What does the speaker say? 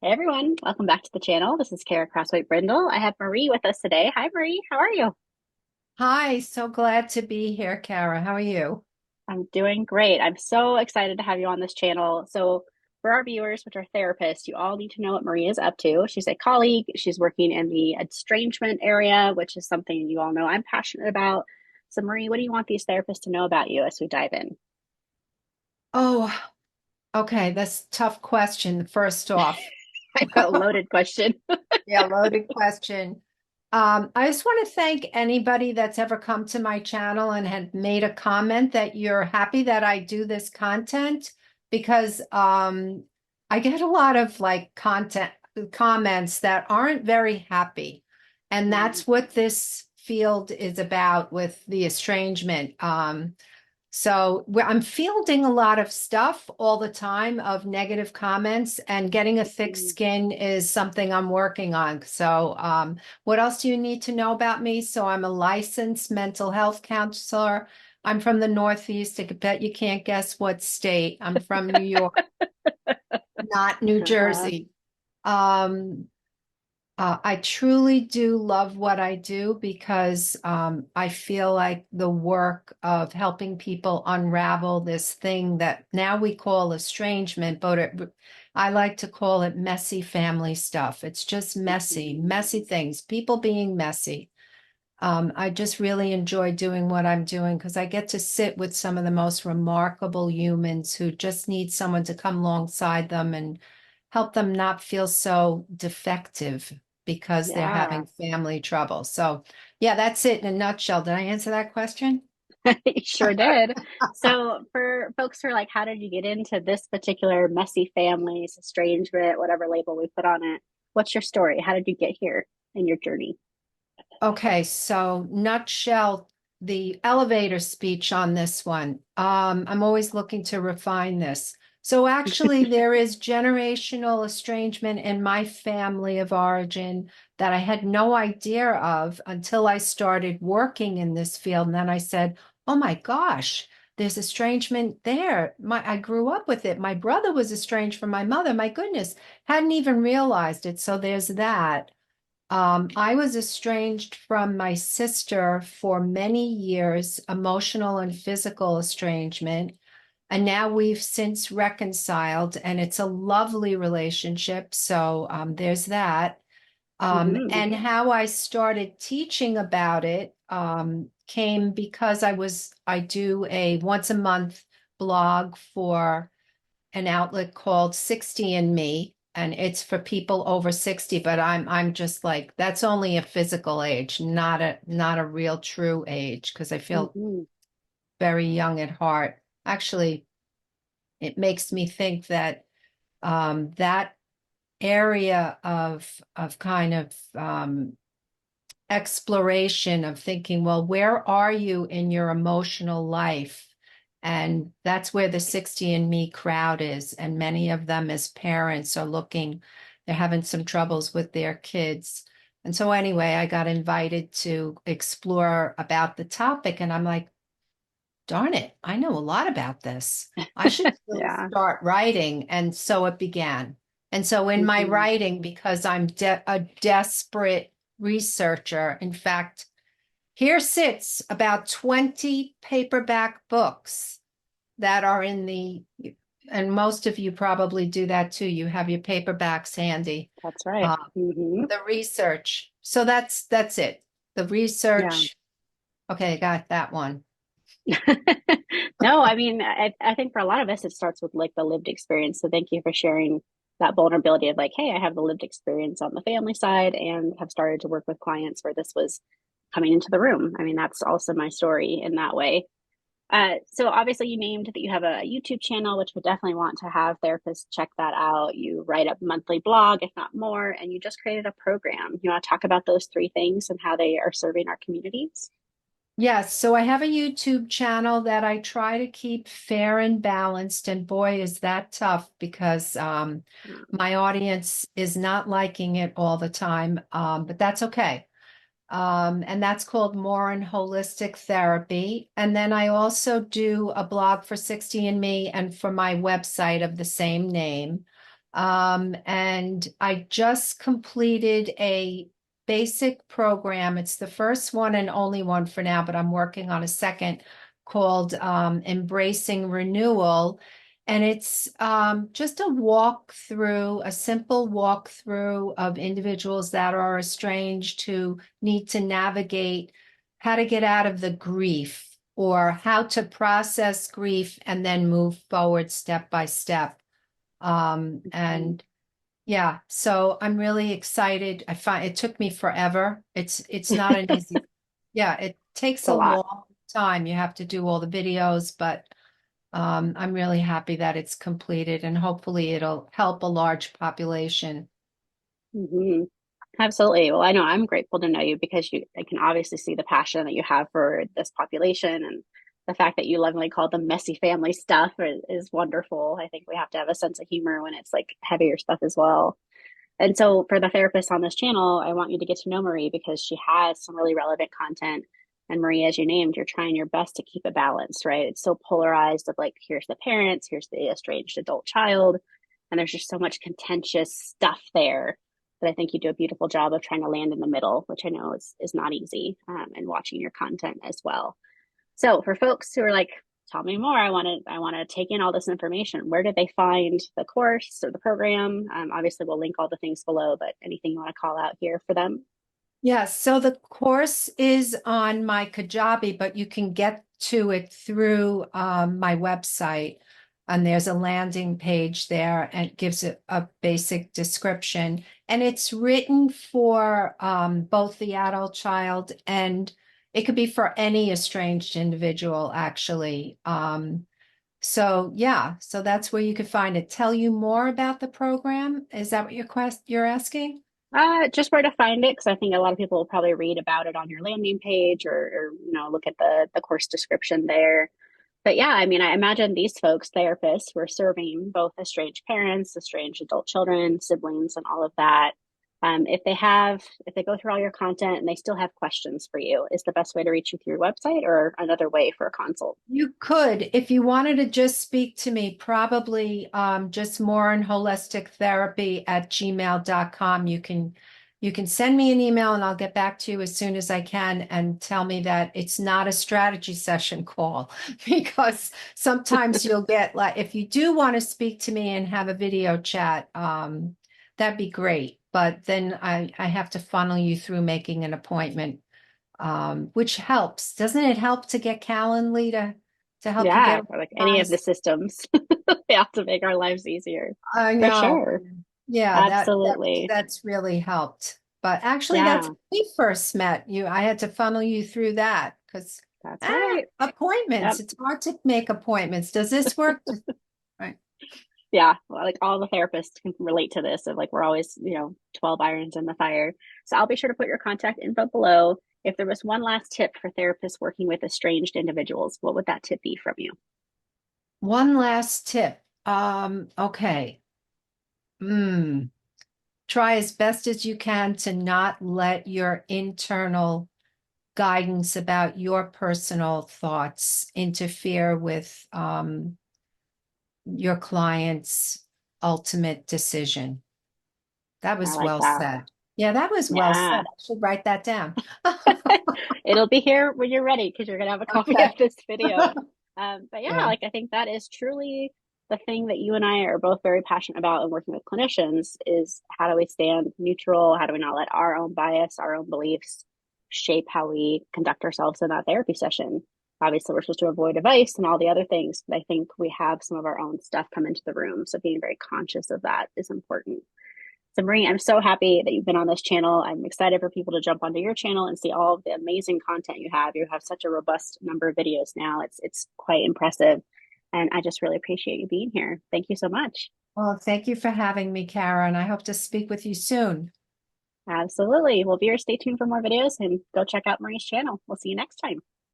Hey everyone, welcome back to the channel. This is Kara Crosswhite Brindle. I have Marie with us today. Hi Marie, how are you? Hi, so glad to be here, Kara. How are you? I'm doing great. I'm so excited to have you on this channel. So, for our viewers, which are therapists, you all need to know what Marie is up to. She's a colleague. She's working in the estrangement area, which is something you all know I'm passionate about. So, Marie, what do you want these therapists to know about you as we dive in? Oh, okay. That's a tough question. First off, I got a loaded question. yeah, loaded question. I just want to thank anybody that's ever come to my channel and had made a comment that you're happy that I do this content because I get a lot of like content comments that aren't very happy. And Mm, that's what this field is about with the estrangement. So I'm fielding a lot of stuff all the time of negative comments, and getting a thick mm. skin is something I'm working on. So, what else do you need to know about me? So, I'm a licensed mental health counselor. I'm from the Northeast. I bet you can't guess what state. I'm from New York, not New Uh-huh. Jersey. Um, I truly do love what I do because I feel like the work of helping people unravel this thing that now we call estrangement, but I like to call it messy family stuff. It's just messy, Mhm. messy things, people being messy. I just really enjoy doing what I'm doing because I get to sit with some of the most remarkable humans who just need someone to come alongside them and help them not feel so defective because they're Yeah. having family trouble. So, yeah, that's it in a nutshell. Did I answer that question? You sure did. So, for folks who are like, how did you get into this particular messy families, estrangement, whatever label we put on it? What's your story? How did you get here in your journey? Okay, so nutshell, the elevator speech on this one. I'm always looking to refine this. So actually, there is generational estrangement in my family of origin that I had no idea of until I started working in this field. And then I said, "Oh my gosh, there's estrangement there. I grew up with it. My brother was estranged from my mother. My goodness, hadn't even realized it." So there's that. I was estranged from my sister for many years, emotional and physical estrangement. And now we've since reconciled, and it's a lovely relationship. So there's that. Hmm. And how I started teaching about it came because I do a once a month blog for an outlet called 60 and Me, and it's for people over 60, but I'm just like that's only a physical age, not a real true age because I feel Hmm. very young at heart. Actually, it makes me think that that area of kind of exploration of thinking, well, where are you in your emotional life? And that's where the 60 and Me crowd is. And many of them, as parents, are looking, they're having some troubles with their kids. And so, anyway, I got invited to explore about the topic. And I'm like, darn it, I know a lot about this. I should really Yeah. start writing. And so it began. And so in my Hmm. writing, because I'm a desperate researcher, in fact, here sits about 20 paperback books that are in and most of you probably do that too. You have your paperbacks handy. That's right. Uh, Hmm. the research. So that's it. The Yeah. research. Okay, I got that one. No, I mean, I think for a lot of us, it starts with like the lived experience. So thank you for sharing that vulnerability of like, hey, I have the lived experience on the family side and have started to work with clients where this was coming into the room. I mean, that's also my story in that way. So obviously you named that you have a YouTube channel, which would definitely want to have therapists check that out. You write a monthly blog, if not more, and you just created a program. You want to talk about those three things and how they are serving our communities? Yes, so I have a YouTube channel that I try to keep fair and balanced, and boy, is that tough because my audience is not liking it all the time, but that's okay. And that's called Morin Holistic Therapy. And then I also do a blog for 60 and Me and for my website of the same name. And I just completed a basic program. It's the first one and only one for now, but I'm working on a second called Embracing Renewal. And it's just a walkthrough, a simple walkthrough of individuals that are estranged who need to navigate how to get out of the grief or how to process grief and then move forward step by step. Mhm. And yeah, so I'm really excited. I find it took me forever. It's not an easy, yeah, it takes It's a a lot. long time. You have to do all the videos, but I'm really happy that it's completed and hopefully it'll help a large population. Hmm. Absolutely. Well, I know I'm grateful to know you because I can obviously see the passion that you have for this population, and the fact that you lovingly call them messy family stuff is wonderful. I think we have to have a sense of humor when it's like heavier stuff as well. And so for the therapists on this channel, I want you to get to know Marie because she has some really relevant content. And Marie, as you named, you're trying your best to keep it balanced, right? It's so polarized of like, here's the parents, here's the estranged adult child. And there's just so much contentious stuff there that I think you do a beautiful job of trying to land in the middle, which I know is not easy, and watching your content as well. So for folks who are like, tell me more, I want to take in all this information. Where did they find the course or the program? Obviously, we'll link all the things below, but anything you want to call out here for them? Yes, so the course is on my Kajabi, but you can get to it through my website. And there's a landing page there and it gives it a basic description. And it's written for both the adult child and it could be for any estranged individual, actually. So yeah, so that's where you could find it. Tell you more about the program. Is that what you're asking? Just where to find it, because I think a lot of people will probably read about it on your landing page, or look at the course description there. But yeah, I mean, I imagine these folks, therapists, who are serving both estranged parents, estranged adult children, siblings, and all of that. If they go through all your content and they still have questions for you, is the best way to reach you through your website or another way for a consult? You could, if you wanted to just speak to me, probably just Morin Holistic Therapy at gmail.com. You can send me an email and I'll get back to you as soon as I can and tell me that it's not a strategy session call because sometimes you'll get like if you do want to speak to me and have a video chat, that'd be great. But then I have to funnel you through making an appointment which helps. Doesn't it help to get Calendly to help you Yeah, get or like any of the organized? systems, they have to make our lives easier. I For know. sure. Yeah, Absolutely. that's really helped. But actually, that's Yeah, when we first met you. I had to funnel you through that because that's right. appointments. Yep. It's hard to make appointments. Does this work? Right. Yeah, well, like all the therapists can relate to this of like we're always 12 irons in the fire. So I'll be sure to put your contact info below. If there was one last tip for therapists working with estranged individuals, what would that tip be from you? One last tip. Okay. Hmm. Try as best as you can to not let your internal guidance about your personal thoughts interfere with your client's ultimate decision. That I was like well that. said. Yeah, that was well said. Yeah. I should write that down. It'll be here when you're ready because you're gonna have a copy of Okay. this video. But yeah, Yeah. like I think that is truly the thing that you and I are both very passionate about in working with clinicians is how do we stand neutral? How do we not let our own bias, our own beliefs shape how we conduct ourselves in that therapy session? Obviously, we're supposed to avoid advice and all the other things, but I think we have some of our own stuff come into the room. So being very conscious of that is important. So, Marie, I'm so happy that you've been on this channel. I'm excited for people to jump onto your channel and see all of the amazing content you have. You have such a robust number of videos now. It's quite impressive. And I just really appreciate you being here. Thank you so much. Well, thank you for having me, Karen. I hope to speak with you soon. Absolutely. Well, viewers, stay tuned for more videos and go check out Marie's channel. We'll see you next time.